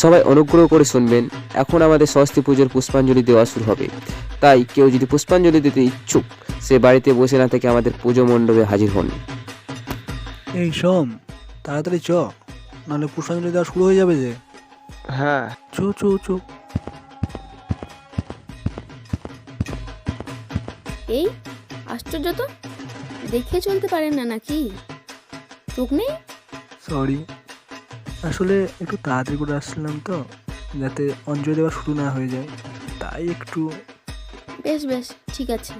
সবাই অনুগ্রহ করে শুনবেন, এখন আমাদের সরস্বতী পুজোর পুষ্পাঞ্জলি দেওয়া শুরু হবে। তাই কেউ যদি পুষ্পাঞ্জলি দিতে ইচ্ছুক, সে বাড়িতে বসে না থেকে আমাদের পুজো মণ্ডপে হাজির হন। এই সোম, তাড়াতাড়ি চ, নাহলে পুষ্পাঞ্জলি দেওয়া শুরু হয়ে যাবে যে। হ্যাঁ। চো চো চো। এই আশ্চর্য তো, দেখে চলতে পারেন না নাকি? চোখ নেই? সরি, আসলে একটু তাড়াতাড়ি করে আসছিলাম তো, যাতে অঞ্জলি দেওয়া শুরু না হয়ে যায়, তাই একটু। বেশ বেশ, ঠিক আছে।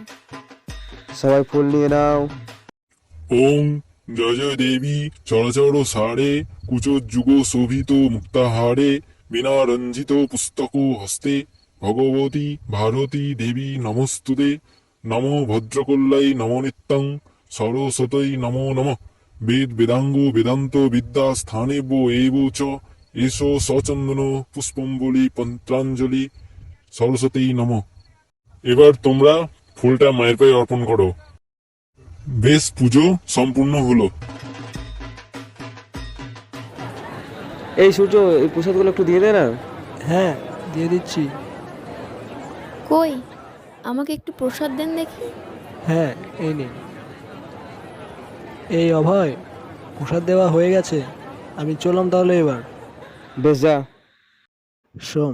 সবাই ফুল নিয়ে নাও। ওং জয় জয় দেবী চরাচর সারে কুচোজ্জুগ শোভিত মুক্তাহারে বিনা রঞ্জিত পুস্তক হস্তে ভগবতী ভারতী দেবী নমস্তুতে নমো ভদ্রকল্যাই নমো নিত্যং সরস্বতৈ নমো নমঃ বেদ বেদাঙ্গ বেদান্ত বিদ্যা স্থানেব এব চ এসো সচন্দন পুষ্পম্বলি পন্ত্রাঞ্জলি সরস্বতী নমঃ। এবার তোমরা ফুলটা মায়ের পায়ে অর্পণ করো। বেশ, পুজো সম্পূর্ণ হলো। এই সূর্য, এই প্রসাদগুলো একটু দিয়ে দে না। হ্যাঁ, দিয়ে দিচ্ছি। কই, আমাকে একটু প্রসাদ দেন দেখি। হ্যাঁ, এই নিন। এই অভয়, প্রসাদ দেওয়া হয়ে গেছে, আমি চললাম তাহলে এবার। বেশ, যা। সোম,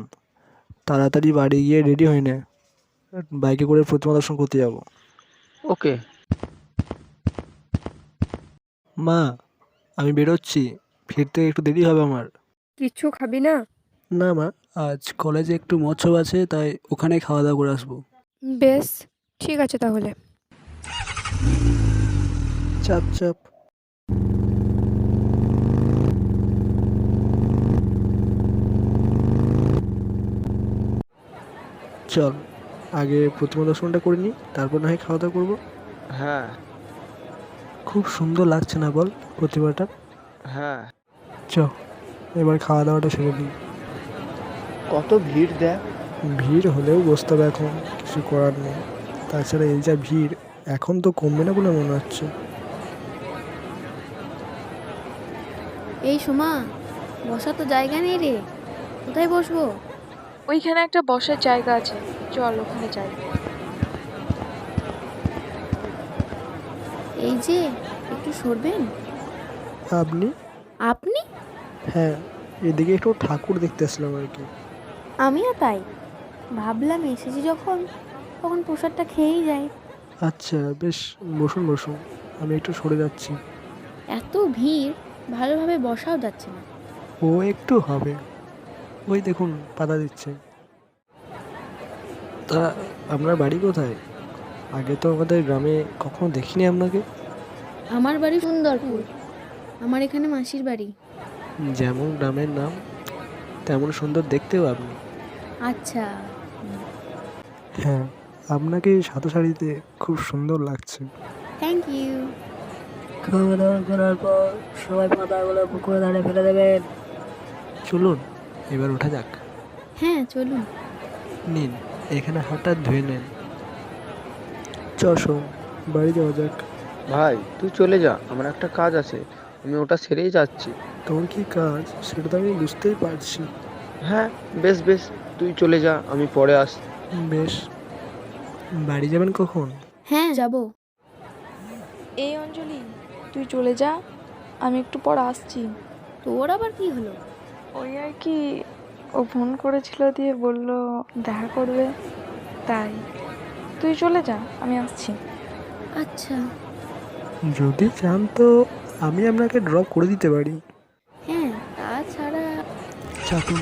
তাড়াতাড়ি বাড়ি গিয়ে রেডি হয়ে নে, বাইকে করে প্রতিমা দর্শন করতে যাব। ওকে। মা, আমি বেরোচ্ছি, ফিরতে একটু দেরি হবে আমার। কিচ্ছু খাবি না? না মা, আজ কলেজে একটু মৎসব আছে, তাই ওখানে খাওয়া দাওয়া করে আসবো। বেশ, ঠিক আছে তাহলে। চাপ চাপ। চল, আগে প্রতিমা দর্শনটা করে নি, তারপর না হয় খাওয়া দাওয়া করবো। হ্যাঁ খুব সুন্দর লাগছে না বল প্রতিমাটা? হ্যাঁ। চ, এবার খাওয়া দাওয়াটা সেরে নিই। কত ভিড় দেখ। ভিড় হলেও বসতে হবে, এখন কিছু করার নেই। তাছাড়া এই যা ভিড়, এখন তো কমবে না বলে মনে হচ্ছে। এই সোমা, বসার তো জায়গা নেই রে, কোথায় বসবো? ওইখানে একটা বসার জায়গা আছে, চল ওখানে যাই। এই যে, একটু সরবেন। আপনি? আপনি? হ্যাঁ, এদিকে একটু ঠাকুর দেখতে আসলাম আর কি। আমিও তাই ভাবলাম, এসেছি যখন তখন প্রসাদটা খেয়েই যাই। আচ্ছা বেশ, বসুন বসুন, আমি একটু সরে যাচ্ছি। এত ভিড়, ভালোভাবে বসাও যাচ্ছে না। ও একটু হবে, ওই দেখুন পাতা দিচ্ছে। তা আপনার বাড়ি কোথায়? আগে তো আমাদের গ্রামে কখনো দেখিনি আপনাকে। আমার বাড়ি সুন্দরপুর, আমার এখানে মাসির বাড়ি। যেমন গ্রামের নাম, তেমন সুন্দর দেখতেও আপনি। আচ্ছা। হ্যাঁ, আপনাকে সাদা শাড়িতে খুব সুন্দর লাগছে। Thank you. খাওয়া দাওয়া করার পর সবাই পাতাগুলো পুকুরে ধারে ফেলে দেবেন। চলুন এবার ওঠা যাক। হ্যাঁ চলুন। নিন, এখানে হাতটা ধুয়ে নেন। চ সোম, বাড়ি যাওয়া যাক। ভাই তুই চলে যা, আমার একটা কাজ আছে, আমি ওটা সেরেই যাচ্ছি। তোর কি কাজ সেটা তো আমি বুঝতেই পারছি। হ্যাঁ বেশ বেশ, তুই চলে যা, আমি পরে আস। বেশ, বাড়ি যাবেন কখন? হ্যাঁ যাব। এই অঞ্জলি, তুই চলে যা, আমি একটু পর আসছি। তোর আবার কি হলো? ওই আর কি, ও ফোন করেছিল দিয়ে বলল দেখা করবে, তাই। তুই চলে যা, আমি আসছি। আচ্ছা। যদি চান তো আমি আপনাকে ড্রপ করে দিতে পারি। হ্যাঁ, তাছাড়া চাকুন।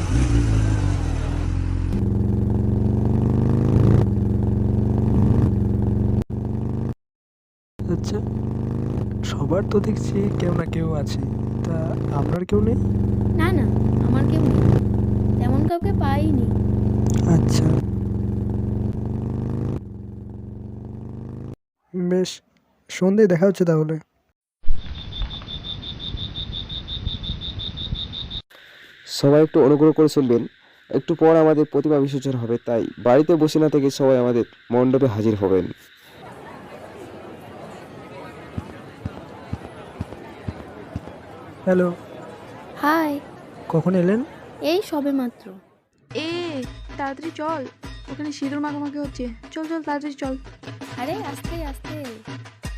আচ্ছা, সবার তো দেখছি কেউ না কেউ আছে, তা আপনার কেউ নেই? না না, আমার কেউ নেই, তেমন কাউকে পাইনি। আচ্ছা বেশ, সন্ধ্যায় দেখা হচ্ছে তাহলে। সবাই একটু অনুগ্রহ করে শুনবেন, একটু পর আমাদের প্রতিমা বিসর্জন হবে, তাই বাড়িতে বসে না থেকে সবাই আমাদের মণ্ডপে হাজির হবেন। Hello, hi. কখন এলেন? এই সবে মাত্র। এ তাড়াতাড়ি চল, ওখানে সিঁদুর মাখামাখি হচ্ছে। চল চল তাড়াতাড়ি চল। আরে আস্তে আস্তে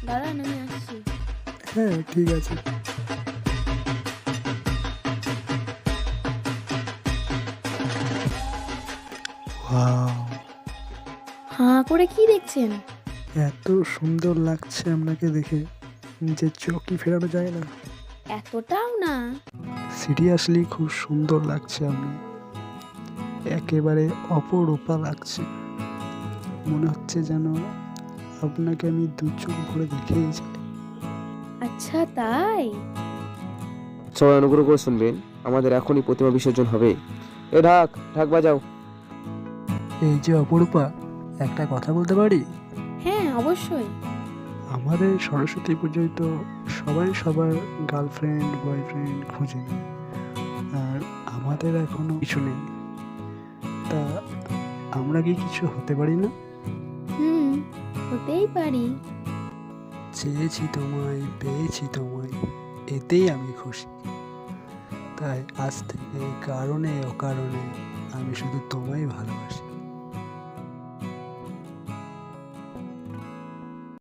দাঁড়ান, আমি আসছি। হ্যাঁ ঠিক আছে। ওয়াও, হাঁ করে কি দেখছেন? এত সুন্দর লাগছে আপনাকে দেখে, নিজের চোখই ফেরানো যায় না। এতটাও না। সিরিয়াসলি খুব সুন্দর লাগছে আপনি, একেবারে অপরূপা লাগছে। মনে হচ্ছে যেন আপনাকে আমি দু চোখ ভরে দেখেই যাই। আচ্ছা তাই? সবাই অনুগ্রহ করে শুনবেন, আমাদের এখনই প্রতিমা বিসর্জন হবে। এ ঢাক ঢাক বাজাও। এই যে অপরূপা, একটা কথা বলতে পারি? হ্যাঁ অবশ্যই। আমাদের সরস্বতী পুজোয় তো সবাই সবার গার্লফ্রেন্ড বয়ফ্রেন্ড খুঁজে নেয়, আর আমাদের এখনো কিছু নেই। তা আমরা কি কিছু হতে পারি না? হুম, হতেই পারি। চেয়েছি তোমায়, পেয়েছি তোমায়, এতেই আমি খুশি। তাই আজ থেকে কারণে অকারণে আমি শুধু তোমায় ভালোবাসি।